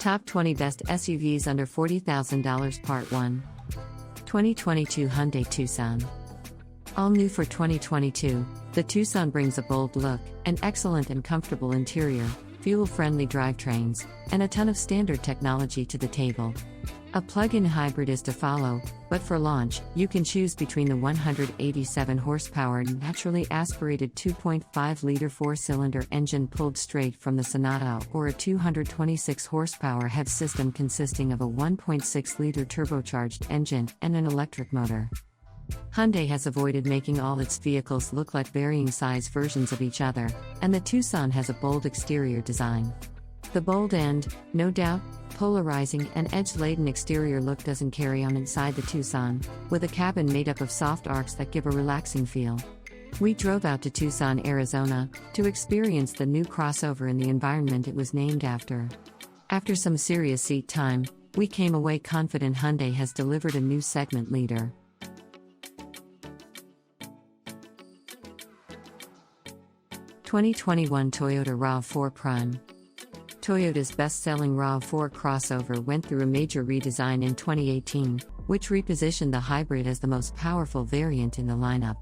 Top 20 Best SUVs Under $40,000 Part 1. 2022 Hyundai Tucson. All new for 2022, the Tucson brings a bold look, an excellent and comfortable interior, fuel-friendly drivetrains, and a ton of standard technology to the table. A plug-in hybrid is to follow, but for launch, you can choose between the 187 horsepower naturally aspirated 2.5-liter four-cylinder engine pulled straight from the Sonata or a 226 horsepower HEV system consisting of a 1.6-liter turbocharged engine and an electric motor. Hyundai has avoided making all its vehicles look like varying size versions of each other, and the Tucson has a bold exterior design. The bold and, no doubt, polarizing and edge-laden exterior look doesn't carry on inside the Tucson, with a cabin made up of soft arcs that give a relaxing feel. We drove out to Tucson, Arizona, to experience the new crossover in the environment it was named after. After some serious seat time, we came away confident Hyundai has delivered a new segment leader. (2021) Toyota RAV4 Prime. Toyota's best-selling RAV4 crossover went through a major redesign in 2018, which repositioned the hybrid as the most powerful variant in the lineup.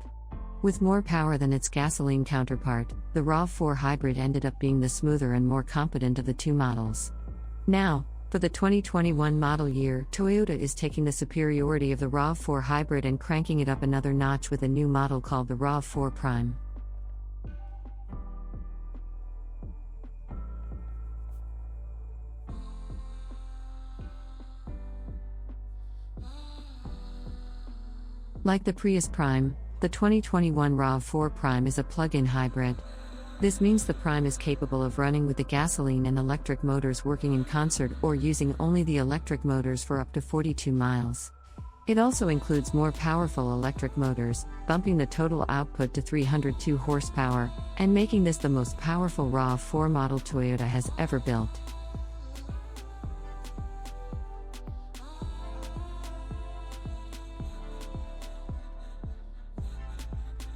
With more power than its gasoline counterpart, the RAV4 hybrid ended up being the smoother and more competent of the two models. Now, for the 2021 model year, Toyota is taking the superiority of the RAV4 hybrid and cranking it up another notch with a new model called the RAV4 Prime. Like the Prius Prime, the 2021 RAV4 Prime is a plug-in hybrid. This means the Prime is capable of running with the gasoline and electric motors working in concert or using only the electric motors for up to 42 miles. It also includes more powerful electric motors, bumping the total output to 302 horsepower, and making this the most powerful RAV4 model Toyota has ever built.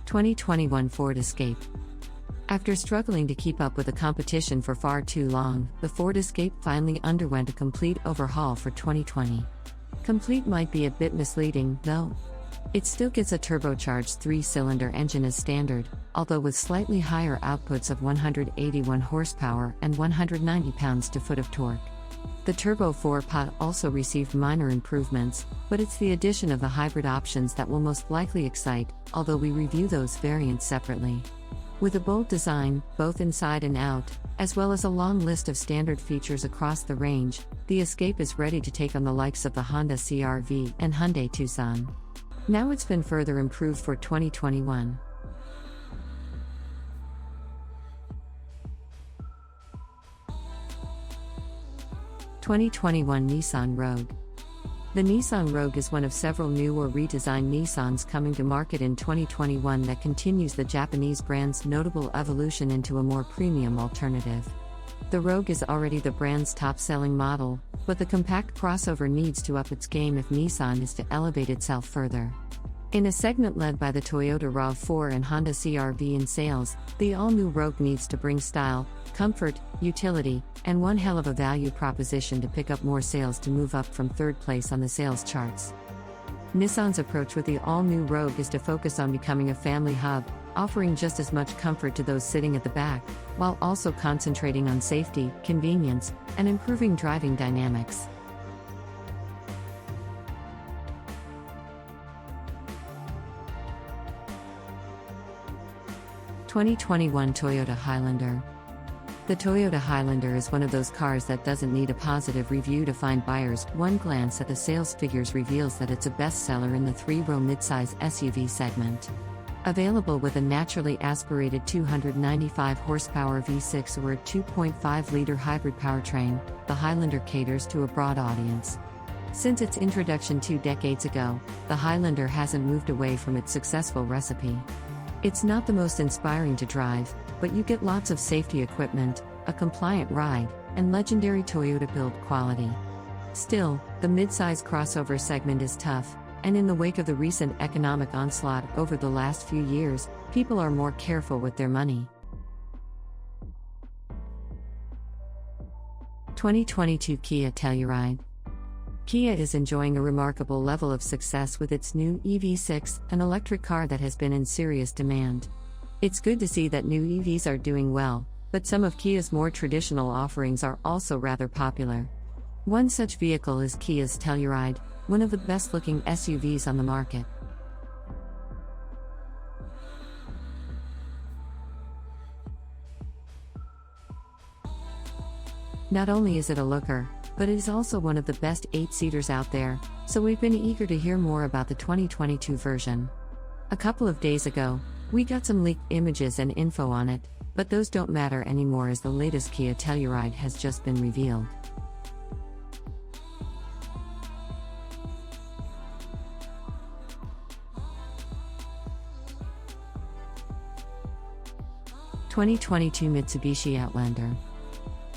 (2021) Ford Escape. After struggling to keep up with the competition for far too long, the Ford Escape finally underwent a complete overhaul for 2020. Complete might be a bit misleading, though. It still gets a turbocharged 3-cylinder engine as standard, although with slightly higher outputs of 181 horsepower and 190 pounds-to-foot of torque. The Turbo 4-pot also received minor improvements, but it's the addition of the hybrid options that will most likely excite, although we review those variants separately. With a bold design, both inside and out, as well as a long list of standard features across the range, the Escape is ready to take on the likes of the Honda CR-V and Hyundai Tucson. Now it's been further improved for 2021. (2021) Nissan Rogue. The Nissan Rogue is one of several new or redesigned Nissans coming to market in 2021 that continues the Japanese brand's notable evolution into a more premium alternative. The Rogue is already the brand's top-selling model, but the compact crossover needs to up its game if Nissan is to elevate itself further. In a segment led by the Toyota RAV4 and Honda CR-V in sales, the all-new Rogue needs to bring style, comfort, utility, and one hell of a value proposition to pick up more sales to move up from third place on the sales charts. Nissan's approach with the all-new Rogue is to focus on becoming a family hub, offering just as much comfort to those sitting at the back, while also concentrating on safety, convenience, and improving driving dynamics. (2021) Toyota Highlander. The Toyota Highlander is one of those cars that doesn't need a positive review to find buyers. One glance at the sales figures reveals that it's a bestseller in the three-row midsize SUV segment. Available with a naturally aspirated 295 horsepower V6 or a 2.5-liter hybrid powertrain, the Highlander caters to a broad audience. Since its introduction 2 decades ago, the Highlander hasn't moved away from its successful recipe. It's not the most inspiring to drive, but you get lots of safety equipment, a compliant ride, and legendary Toyota build quality. Still, the midsize crossover segment is tough, and in the wake of the recent economic onslaught over the last few years, people are more careful with their money. 2022 Kia Telluride. Kia is enjoying a remarkable level of success with its new EV6, an electric car that has been in serious demand. It's good to see that new EVs are doing well, but some of Kia's more traditional offerings are also rather popular. One such vehicle is Kia's Telluride, one of the best-looking SUVs on the market. Not only is it a looker, but it is also one of the best 8-seaters out there, so we've been eager to hear more about the 2022 version. A couple of days ago, we got some leaked images and info on it, but those don't matter anymore as the latest Kia Telluride has just been revealed. (2022) Mitsubishi Outlander.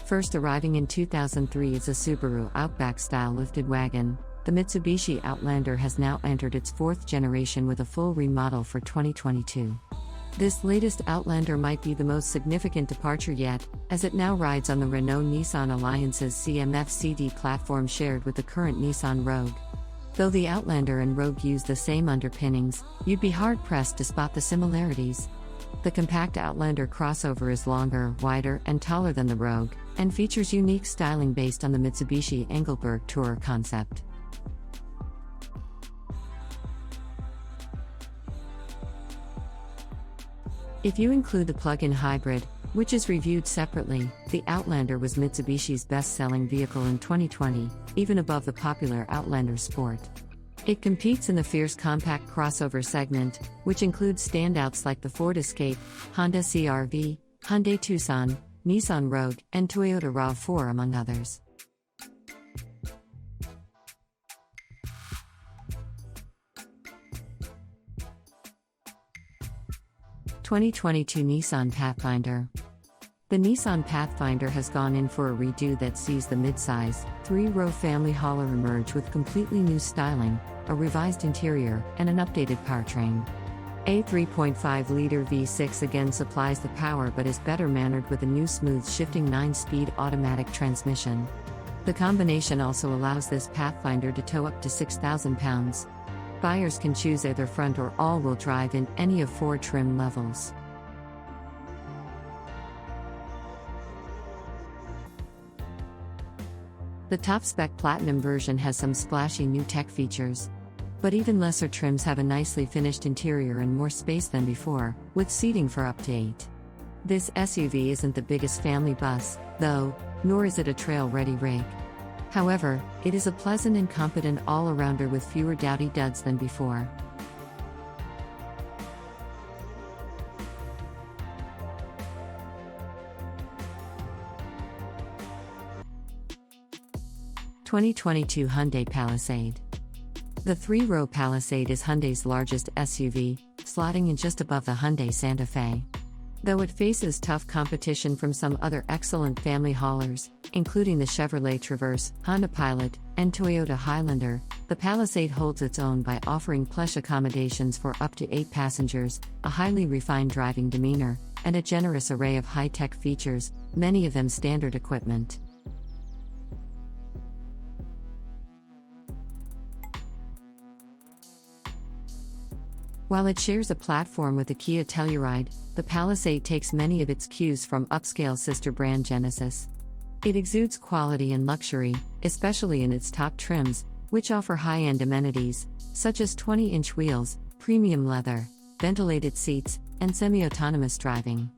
First arriving in 2003 as a Subaru Outback-style lifted wagon, the Mitsubishi Outlander has now entered its fourth generation with a full remodel for 2022. This latest Outlander might be the most significant departure yet, as it now rides on the Renault-Nissan Alliance's CMF-CD platform shared with the current Nissan Rogue. Though the Outlander and Rogue use the same underpinnings, you'd be hard-pressed to spot the similarities. The compact Outlander crossover is longer, wider, and taller than the Rogue, and features unique styling based on the Mitsubishi Engelberg Tourer concept. If you include the plug-in hybrid, which is reviewed separately, the Outlander was Mitsubishi's best-selling vehicle in 2020, even above the popular Outlander Sport. It competes in the fierce compact crossover segment, which includes standouts like the Ford Escape, Honda CR-V, Hyundai Tucson, Nissan Rogue, and Toyota RAV4 among others. (2022) Nissan Pathfinder. The Nissan Pathfinder has gone in for a redo that sees the midsize, 3-row family hauler emerge with completely new styling, a revised interior, and an updated powertrain. A 3.5-liter V6 again supplies the power but is better mannered with a new smooth shifting 9-speed automatic transmission. The combination also allows this Pathfinder to tow up to 6,000 pounds. Buyers can choose either front or all-wheel drive in any of 4 trim levels. The top-spec Platinum version has some splashy new tech features. But even lesser trims have a nicely finished interior and more space than before, with seating for up to 8. This SUV isn't the biggest family bus, though, nor is it a trail-ready rig. However, it is a pleasant and competent all-arounder with fewer dowdy duds than before. (2022) Hyundai Palisade. The 3-row Palisade is Hyundai's largest SUV, slotting in just above the Hyundai Santa Fe. Though it faces tough competition from some other excellent family haulers, including the Chevrolet Traverse, Honda Pilot, and Toyota Highlander, the Palisade holds its own by offering plush accommodations for up to 8 passengers, a highly refined driving demeanor, and a generous array of high-tech features, many of them standard equipment. While it shares a platform with the Kia Telluride, the Palisade takes many of its cues from upscale sister brand Genesis. It exudes quality and luxury, especially in its top trims, which offer high-end amenities, such as 20-inch wheels, premium leather, ventilated seats, and semi-autonomous driving.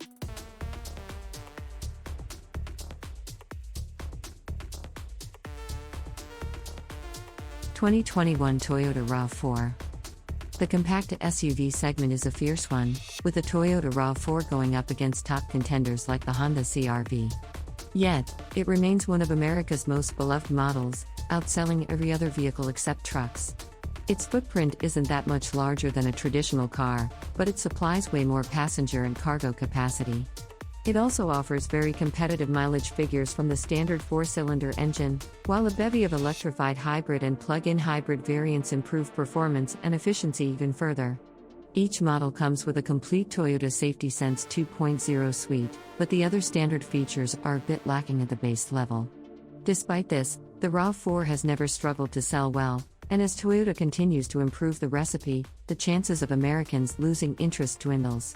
(2021) Toyota RAV4. The compact SUV segment is a fierce one, with the Toyota RAV4 going up against top contenders like the Honda CR-V. Yet, it remains one of America's most beloved models, outselling every other vehicle except trucks. Its footprint isn't that much larger than a traditional car, but it supplies way more passenger and cargo capacity. It also offers very competitive mileage figures from the standard 4-cylinder engine, while a bevy of electrified hybrid and plug-in hybrid variants improve performance and efficiency even further. Each model comes with a complete Toyota Safety Sense 2.0 suite, but the other standard features are a bit lacking at the base level. Despite this, the RAV4 has never struggled to sell well, and as Toyota continues to improve the recipe, the chances of Americans losing interest dwindles.